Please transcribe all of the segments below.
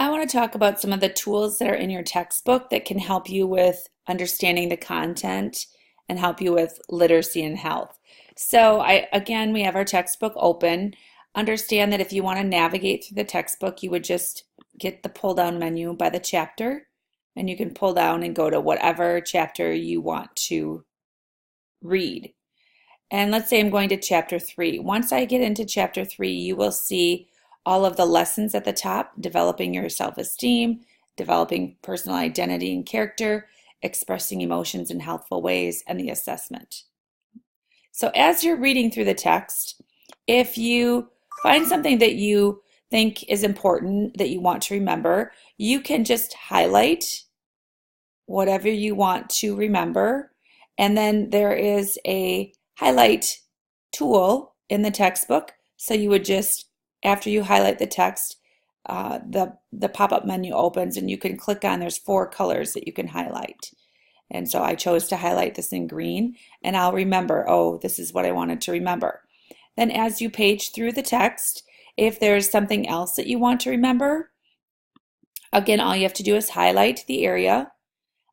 I want to talk about some of the tools that are in your textbook that can help you with understanding the content and help you with literacy and health. Again, we have our textbook open. Understand that if you want to navigate through the textbook, you would just get the pull down menu by the chapter, and you can pull down and go to whatever chapter you want to read. And let's say I'm going to chapter 3. Once I get into chapter 3, you will see all of the lessons at the top: developing your self-esteem, developing personal identity and character, expressing emotions in healthful ways, and the assessment. So as you're reading through the text, if you find something that you think is important that you want to remember, you can just highlight whatever you want to remember. And then there is a highlight tool in the textbook. So you would just, after you highlight the text, the pop-up menu opens and you can click on, there's 4 colors that you can highlight. And so I chose to highlight this in green, and I'll remember, oh, this is what I wanted to remember. Then as you page through the text, if there's something else that you want to remember, again, all you have to do is highlight the area.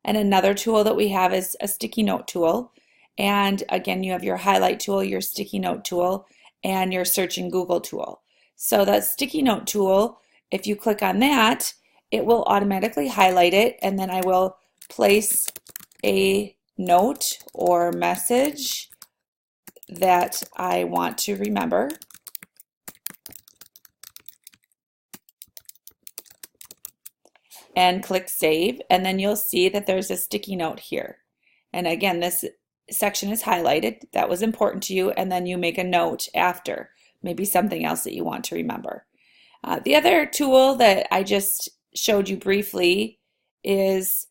And another tool that we have is a sticky note tool. And again, you have your highlight tool, your sticky note tool, and your search in Google tool. So that sticky note tool, if you click on that, it will automatically highlight it, and then I will place a note or message that I want to remember. And click save, and then you'll see that there's a sticky note here. And again, this section is highlighted. That was important to you, and then you make a note after, maybe something else that you want to remember. The other tool that I just showed you briefly is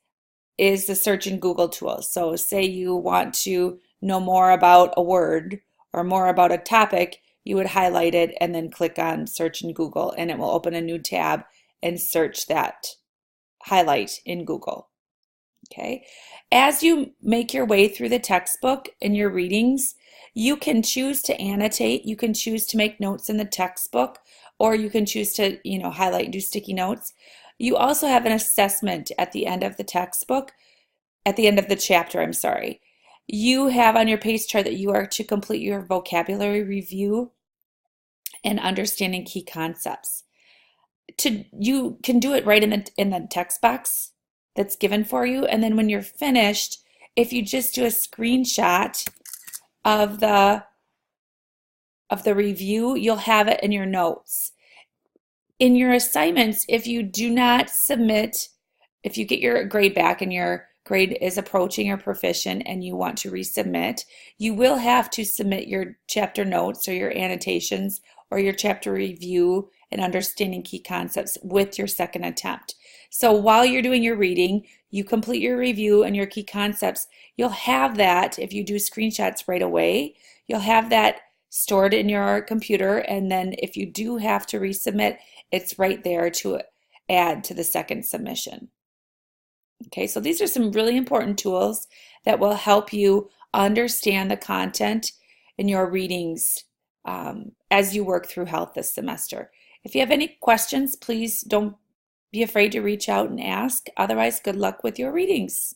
the search in Google tool. So say you want to know more about a word or more about a topic, you would highlight it and then click on search in Google, and it will open a new tab and search that highlight in Google. Okay. As you make your way through the textbook in your readings, you can choose to annotate, you can choose to make notes in the textbook, or you can choose to, highlight and do sticky notes. You also have an assessment at the end of the textbook, at the end of the chapter, I'm sorry. You have on your pace chart that you are to complete your vocabulary review and understanding key concepts. You can do it right in the text box that's given for you, and then when you're finished, if you just do a screenshot of the review, you'll have it in your notes. In your assignments, if you do not submit, if you get your grade back and your grade is approaching or proficient and you want to resubmit, you will have to submit your chapter notes or your annotations or your chapter review and understanding key concepts with your second attempt. So while you're doing your reading, you complete your review and your key concepts. You'll have that, if you do screenshots right away, you'll have that stored in your computer, and then if you do have to resubmit, it's right there to add to the second submission. Okay, so these are some really important tools that will help you understand the content in your readings as you work through health this semester. If you have any questions, please don't be afraid to reach out and ask. Otherwise, good luck with your readings.